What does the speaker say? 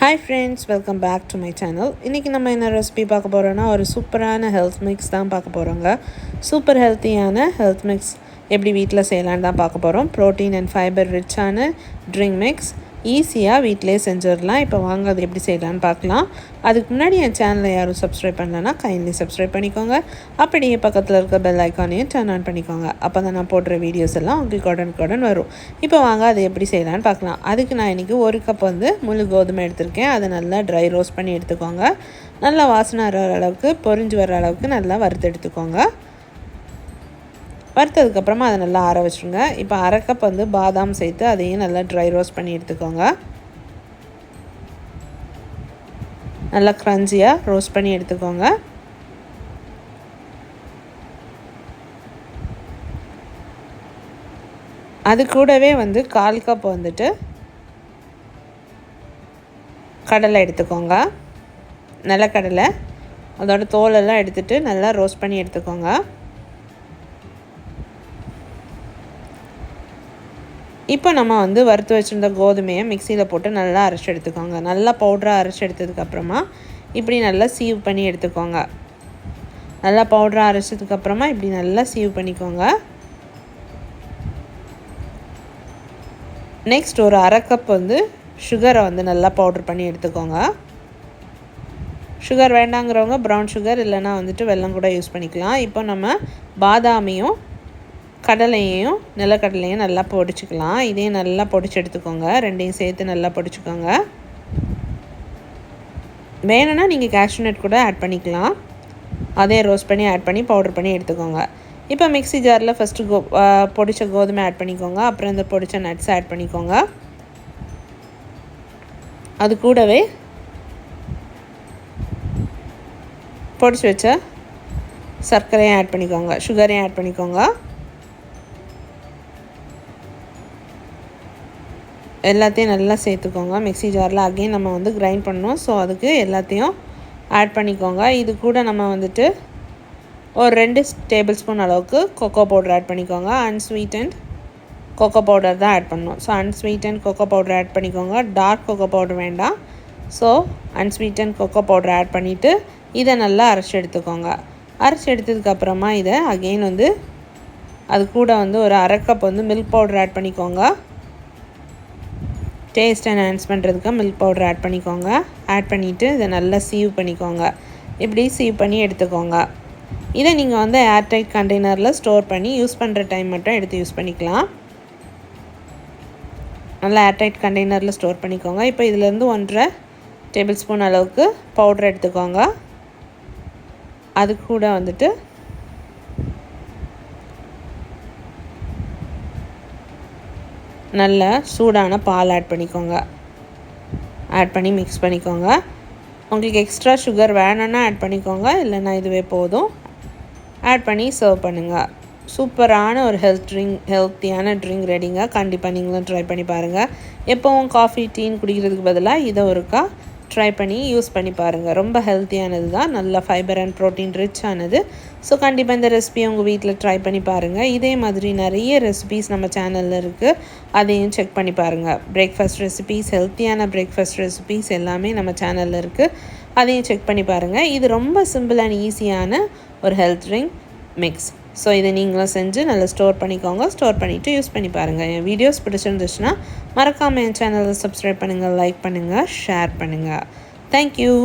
Hi friends, welcome back to my channel. இன்னைக்கு நம்ம என்ன ரெசிபி பார்க்க போறோம்னா ஒரு சூப்பரான ஹெல்த் மிக்ஸ் தான் பார்க்க போறோங்க. சூப்பர் ஹெல்த்தியான ஹெல்த் மிக்ஸ் எப்படி வீட்ல செய்யலாம்னு தான் பார்க்க போறோம். புரோட்டீன் அண்ட் ஃபைபர் ரிச்சான ட்ரிங்க் மிக்ஸ் ஈஸியாக வீட்டிலே செஞ்சிடலாம். இப்போ வாங்க அது எப்படி செய்யலாம்னு பார்க்கலாம். அதுக்கு முன்னாடி என் சேனலை யாரும் சப்ஸ்கிரைப் பண்ணலன்னா கைண்ட்லி சப்ஸ்கிரைப் பண்ணிக்கோங்க. அப்படியே பக்கத்தில் இருக்க பெல் ஐக்கானையும் டர்ன் ஆன் பண்ணிக்கோங்க. அப்போ தான் நான் போடுற வீடியோஸ் எல்லாம் உங்களுக்கு உடனுக்குடன் வரும். இப்போ வாங்க அது எப்படி செய்யலான்னு பார்க்கலாம். அதுக்கு நான் இன்றைக்கி ஒரு கப் முழு கோதுமை எடுத்திருக்கேன். அதை நல்லா ட்ரை ரோஸ்ட் பண்ணி எடுத்துக்கோங்க. நல்லா வாசனை வர அளவுக்கு பொரிஞ்சு வர அளவுக்கு நல்லா வறுத்து எடுத்துக்கோங்க. வறுத்ததுக்கப்புறமா அதை நல்லா ஆற வச்சுருங்க. இப்போ அரை கப் பாதாம் சேர்த்து அதையும் நல்லா ட்ரை ரோஸ்ட் பண்ணி எடுத்துக்கோங்க. நல்லா க்ரன்ச்சியாக ரோஸ்ட் பண்ணி எடுத்துக்கோங்க. அது கூடவே 1/4 கப் கடலை எடுத்துக்கோங்க. நிலக்கடலை அதோட தோலெல்லாம் எடுத்துகிட்டு நல்லா ரோஸ்ட் பண்ணி எடுத்துக்கோங்க. இப்போ நம்ம வறுத்து வச்சுருந்த கோதுமையை மிக்சியில் போட்டு நல்லா அரைச்சி எடுத்துக்கோங்க. நல்லா பவுடராக அரைச்சி எடுத்ததுக்கப்புறமா இப்படி நல்லா சீவ் பண்ணி எடுத்துக்கோங்க. நல்லா பவுடராக அரைச்சதுக்கப்புறமா இப்படி நல்லா சீவ் பண்ணிக்கோங்க. நெக்ஸ்ட் ஒரு அரை கப் சுகரை நல்லா பவுட்ரு பண்ணி எடுத்துக்கோங்க. சுகர் வேண்டாங்கிறவங்க ப்ரௌன் சுகர் இல்லைனா வெல்லம் கூட யூஸ் பண்ணிக்கலாம். இப்போ நம்ம பாதாமையும் கடலையையும் நிலக்கடலையும் நல்லா பொடிச்சுக்கலாம். இதையும் நல்லா பொடிச்சு எடுத்துக்கோங்க. ரெண்டையும் சேர்த்து நல்லா பொடிச்சுக்கோங்க. வேணும்னா நீங்கள் கேஷ்யூ நட் கூட ஆட் பண்ணிக்கலாம். அதே ரோஸ்ட் பண்ணி ஆட் பண்ணி பவுடர் பண்ணி எடுத்துக்கோங்க. இப்போ மிக்ஸி ஜாரில் ஃபஸ்ட்டு பொடிச்ச கோதுமை ஆட் பண்ணிக்கோங்க. அப்புறம் இந்த பொடிச்ச நட்ஸ் ஆட் பண்ணிக்கோங்க. அது கூடவே பொடிச்சு வச்ச சர்க்கரையும் ஆட் பண்ணிக்கோங்க. சுகரையும் ஆட் பண்ணிக்கோங்க. எல்லாத்தையும் நல்லா சேர்த்துக்கோங்க. மிக்ஸி ஜாரில் அகைன் நம்ம கிரைண்ட் பண்ணணும். ஸோ அதுக்கு எல்லாத்தையும் ஆட் பண்ணிக்கோங்க. இது கூட நம்ம ஒரு 2 டேபிள் ஸ்பூன் அளவுக்கு கொக்கோ பவுடர் ஆட் பண்ணிக்கோங்க. அன்ஸ்வீட்டன்ட் கொக்கோ பவுடர் தான் ஆட் பண்ணணும். So unsweetened cocoa powder add பண்ணிக்கோங்க. டார்க் கொக்கோ பவுடர் வேண்டாம். So unsweetened cocoa powder add பண்ணிவிட்டு இதை நல்லா அரைச்சி எடுத்துக்கோங்க. அரைச்சி எடுத்ததுக்கப்புறமா இதை அகெயின் அது கூட ஒரு அரை கப் மில்க் பவுடர் ஆட் பண்ணிக்கோங்க. டேஸ்ட் என்ஹான்ஸ் பண்ணுறதுக்கு மில்க் பவுடர் ஆட் பண்ணிக்கோங்க. ஆட் பண்ணிவிட்டு இதை நல்லா சீவ் பண்ணிக்கோங்க. இப்படி சீவ் பண்ணி எடுத்துக்கோங்க. இதை நீங்கள் ஏர்டைட் கண்டெய்னரில் ஸ்டோர் பண்ணி யூஸ் பண்ணுற டைம் மட்டும் எடுத்து யூஸ் பண்ணிக்கலாம். நல்லா ஏர்டைட் கண்டெய்னரில் ஸ்டோர் பண்ணிக்கோங்க. இப்போ இதிலேருந்து 1.5 டேபிள் ஸ்பூன் அளவுக்கு பவுடர் எடுத்துக்கோங்க. அது கூட நல்ல சூடான பால் ஆட் பண்ணிக்கோங்க. ஆட் பண்ணி மிக்ஸ் பண்ணிக்கோங்க. உங்களுக்கு எக்ஸ்ட்ரா சுகர் வேணும்னா ஆட் பண்ணிக்கோங்க. இல்லைன்னா இதுவே போதும். ஆட் பண்ணி சர்வ் பண்ணுங்கள். சூப்பரான ஒரு ஹெல்த்தியான ட்ரிங்க் ரெடிங்க. கண்டிப்பாக நீங்களும் ட்ரை பண்ணி பாருங்கள். எப்போவும் காஃபி டீன்னு குடிக்கிறதுக்கு பதிலாக இதை ஒருக்கா ட்ரை பண்ணி யூஸ் பண்ணி பாருங்கள். ரொம்ப ஹெல்த்தியானது தான். நல்ல ஃபைபர் அண்ட் ப்ரோட்டீன் ரிச் ஆனது. ஸோ கண்டிப்பாக இந்த ரெசிபியை உங்கள் வீட்டில் ட்ரை பண்ணி பாருங்கள். இதே மாதிரி நிறைய ரெசிபீஸ் நம்ம சேனலில் இருக்குது. அதையும் செக் பண்ணி பாருங்கள். பிரேக்ஃபாஸ்ட் ரெசிபீஸ், ஹெல்த்தியான பிரேக்ஃபாஸ்ட் ரெசிபீஸ் எல்லாமே நம்ம சேனலில் இருக்குது. அதையும் செக் பண்ணி பாருங்கள். இது ரொம்ப சிம்பிள் அண்ட் ஈஸியான ஒரு ஹெல்த் ட்ரிங்க் மிக்ஸ். ஸோ இதை நீங்களும் செஞ்சு நல்லா ஸ்டோர் பண்ணிக்கோங்க. ஸ்டோர் பண்ணிவிட்டு யூஸ் பண்ணி பாருங்கள். என் வீடியோஸ் பிடிச்சிருந்துச்சுன்னா மறக்காமல் என் சேனலை சப்ஸ்கிரைப் பண்ணுங்கள், லைக் பண்ணுங்கள், ஷேர் பண்ணுங்கள். தேங்க்யூ.